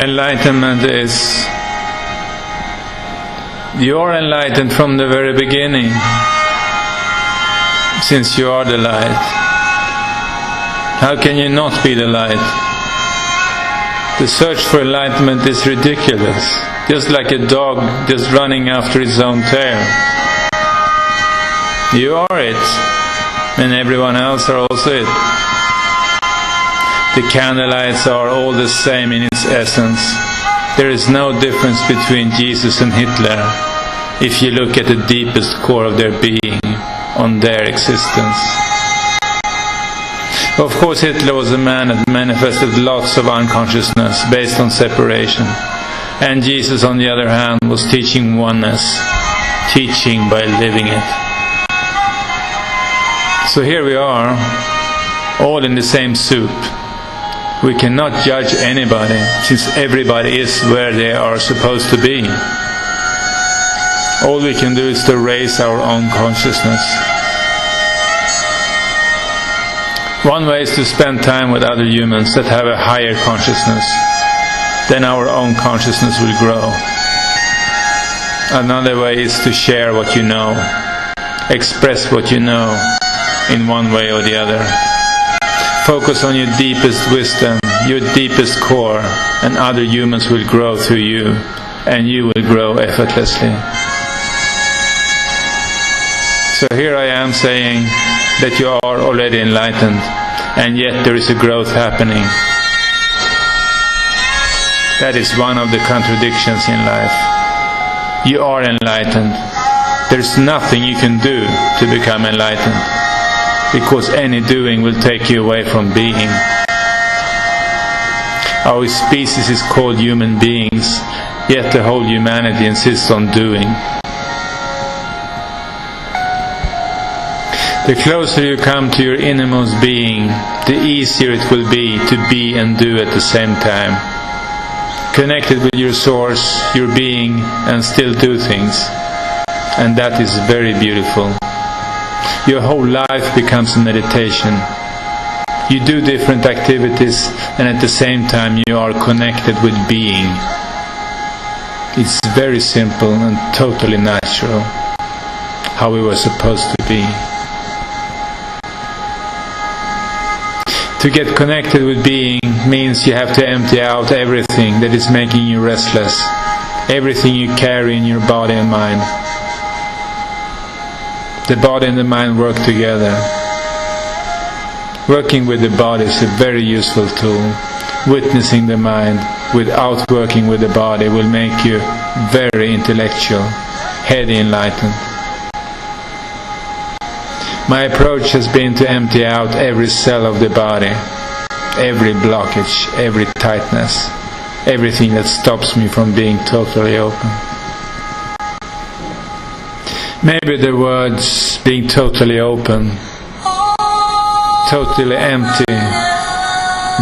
Enlightenment is, you are enlightened from the very beginning, since you are the light. How can you not be the light? The search for enlightenment is ridiculous, just like a dog just running after its own tail. You are it, and everyone else are also it. The candlelights are all the same in its essence. There is no difference between Jesus and Hitler if you look at the deepest core of their being, on their existence. Of course, Hitler was a man that manifested lots of unconsciousness based on separation. And Jesus, on the other hand, was teaching oneness, teaching by living it. So here we are, all in the same soup. We cannot judge anybody, since everybody is where they are supposed to be. All we can do is to raise our own consciousness. One way is to spend time with other humans that have a higher consciousness. Then our own consciousness will grow. Another way is to share what you know, express what you know in one way or the other. Focus on your deepest wisdom, your deepest core, and other humans will grow through you, and you will grow effortlessly. So here I am saying that you are already enlightened, and yet there is a growth happening. That is one of the contradictions in life. You are enlightened. There's nothing you can do to become enlightened, because any doing will take you away from being. Our species is called human beings, yet the whole humanity insists on doing. The closer you come to your innermost being, the easier it will be to be and do at the same time. Connected with your source, your being, and still do things. And that is very beautiful. Your whole life becomes a meditation. You do different activities, and at the same time you are connected with being. It's very simple and totally natural, how we were supposed to be. To get connected with being means you have to empty out everything that is making you restless, everything you carry in your body and mind. The body and the mind work together. Working with the body is a very useful tool. Witnessing the mind without working with the body will make you very intellectual, heady, enlightened. My approach has been to empty out every cell of the body, every blockage, every tightness, everything that stops me from being totally open. Maybe the words being totally open, totally empty,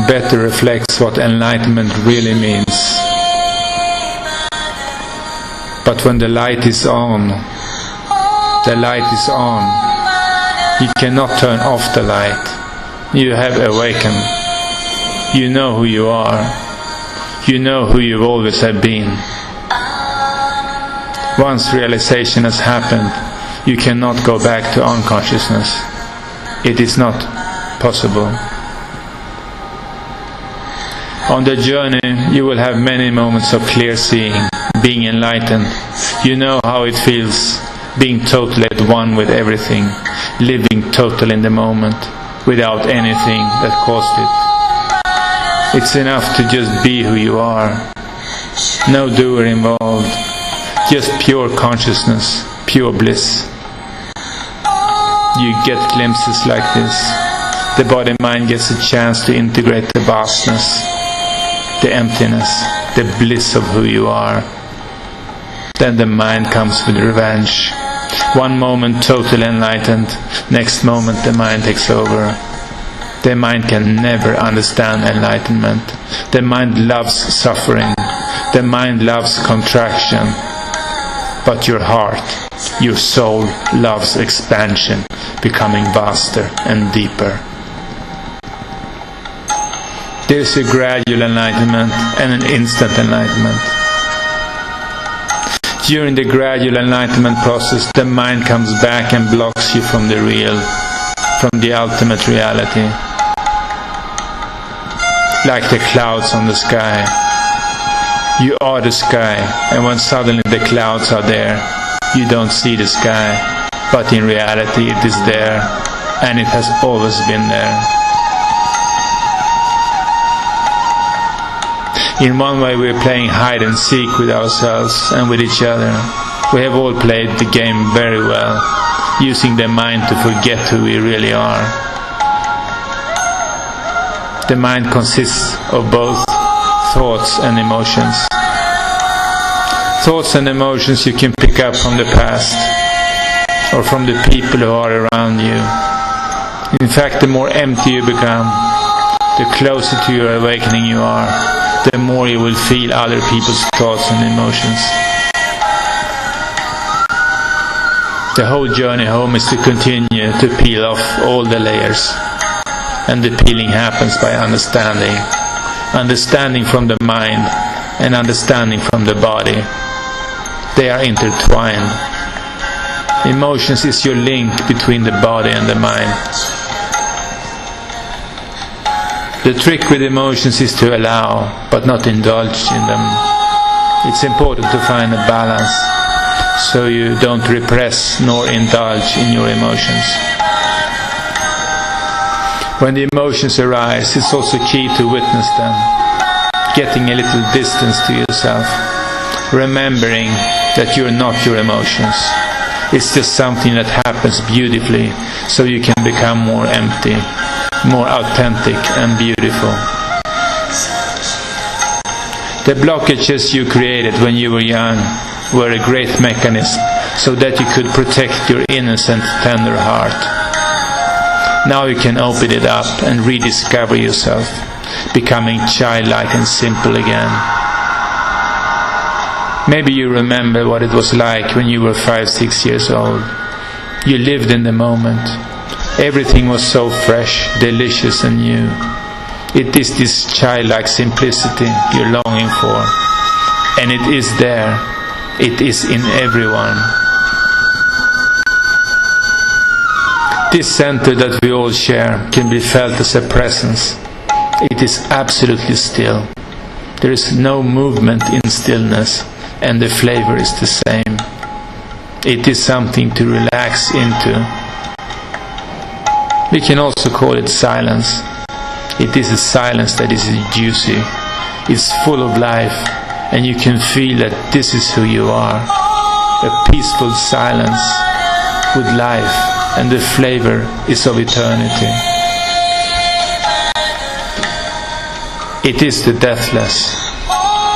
better reflects what enlightenment really means. But when the light is on, the light is on. You cannot turn off the light. You have awakened. You know who you are. You know who you've always have been. Once realization has happened, you cannot go back to unconsciousness. It is not possible. On the journey, you will have many moments of clear seeing, being enlightened. You know how it feels, being totally at one with everything, living totally in the moment, without anything that caused it. It's enough to just be who you are. No doer involved. Just pure consciousness, pure bliss. You get glimpses like this. The body-mind gets a chance to integrate the vastness, the emptiness, the bliss of who you are. Then the mind comes with revenge. One moment totally enlightened, next moment the mind takes over. The mind can never understand enlightenment. The mind loves suffering. The mind loves contraction. But your heart, your soul loves expansion, becoming vaster and deeper. There's a gradual enlightenment and an instant enlightenment. During the gradual enlightenment process, the mind comes back and blocks you from the real, from the ultimate reality. Like the clouds on the sky. You are the sky, and when suddenly the clouds are there, you don't see the sky, but in reality it is there, and it has always been there. In one way we're playing hide and seek with ourselves and with each other. We have all played the game very well, using the mind to forget who we really are. The mind consists of both thoughts and emotions. Thoughts and emotions you can pick up from the past or from the people who are around you. In fact, the more empty you become, the closer to your awakening you are, the more you will feel other people's thoughts and emotions. The whole journey home is to continue to peel off all the layers. And the peeling happens by understanding. Understanding from the mind and understanding from the body. They are intertwined. Emotions is your link between the body and the mind. The trick with emotions is to allow, but not indulge in them. It's important to find a balance, so you don't repress nor indulge in your emotions. When the emotions arise, it's also key to witness them, getting a little distance to yourself, remembering that you're not your emotions. It's just something that happens beautifully, so you can become more empty, more authentic and beautiful. The blockages you created when you were young were a great mechanism, so that you could protect your innocent, tender heart. Now you can open it up and rediscover yourself, becoming childlike and simple again. Maybe you remember what it was like when you were 5-6 years old. You lived in the moment. Everything was so fresh, delicious and new. It is this childlike simplicity you're longing for. And it is there. It is in everyone. This center that we all share can be felt as a presence. It is absolutely still. There is no movement in stillness, and the flavor is the same. It is something to relax into. We can also call it silence. It is a silence that is juicy. It's full of life, and you can feel that this is who you are. A peaceful silence with life. And the flavor is of eternity. It is the deathless.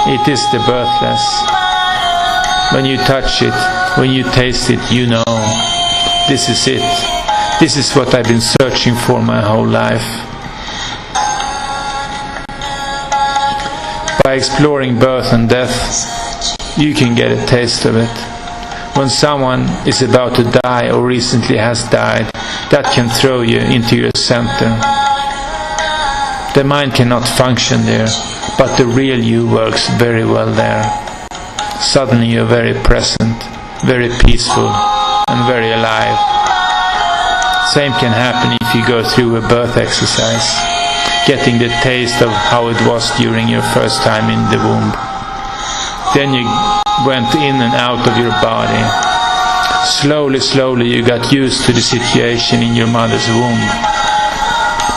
It is the birthless. When you touch it, when you taste it, you know, this is it. This is what I've been searching for my whole life. By exploring birth and death, you can get a taste of it. When someone is about to die or recently has died, that can throw you into your center. The mind cannot function there, but the real you works very well there. Suddenly you're very present, very peaceful, and very alive. Same can happen if you go through a birth exercise, getting the taste of how it was during your first time in the womb. Then you went in and out of your body. Slowly you got used to the situation in your mother's womb.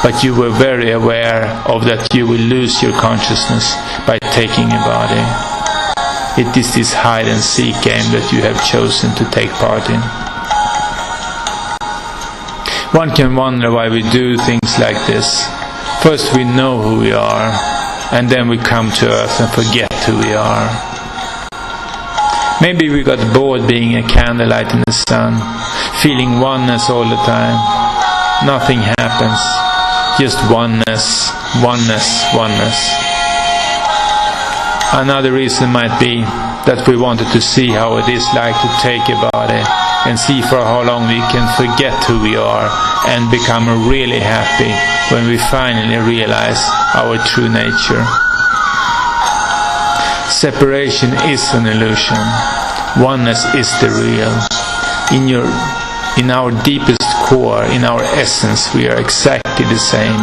But you were very aware of that you will lose your consciousness by taking a body. It is this hide and seek game that you have chosen to take part in. One can wonder why we do things like this. First we know who we are, and then we come to earth and forget who we are. Maybe we got bored being a candlelight in the sun, feeling oneness all the time. Nothing happens, just oneness, oneness, oneness. Another reason might be that we wanted to see how it is like to take a body and see for how long we can forget who we are and become really happy when we finally realize our true nature. Separation is an illusion. Oneness is the real. In our deepest core, in our essence, we are exactly the same.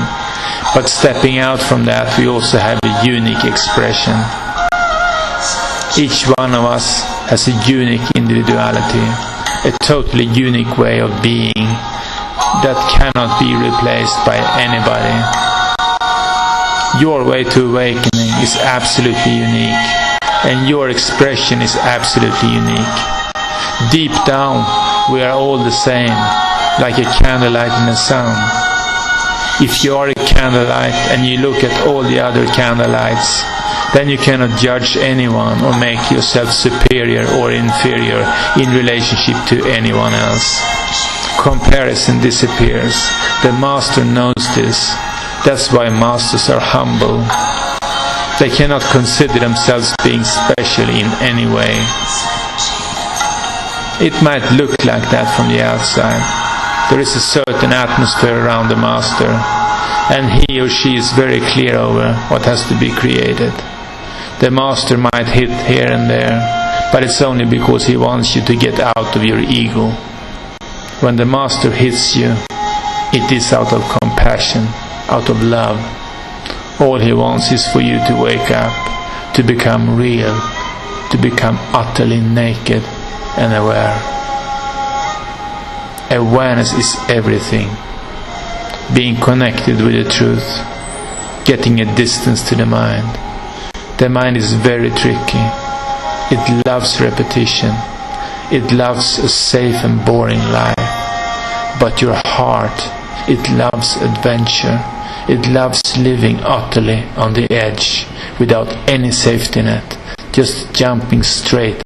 But stepping out from that, we also have a unique expression. Each one of us has a unique individuality, a totally unique way of being that cannot be replaced by anybody. Your way to awakening is absolutely unique, and your expression is absolutely unique. Deep down, we are all the same, like a candlelight in the sun. If you are a candlelight and you look at all the other candlelights, then you cannot judge anyone or make yourself superior or inferior in relationship to anyone else. Comparison disappears. The master knows this. That's why masters are humble. They cannot consider themselves being special in any way. It might look like that from the outside. There is a certain atmosphere around the master, and he or she is very clear over what has to be created. The master might hit here and there, but it's only because he wants you to get out of your ego. When the master hits you, it is out of compassion, out of love. All he wants is for you to wake up, to become real, to become utterly naked and aware. Awareness is everything. Being connected with the truth, getting a distance to the mind. The mind is very tricky. It loves repetition. It loves a safe and boring life. But your heart, it loves adventure. It loves living utterly on the edge, without any safety net, just jumping straight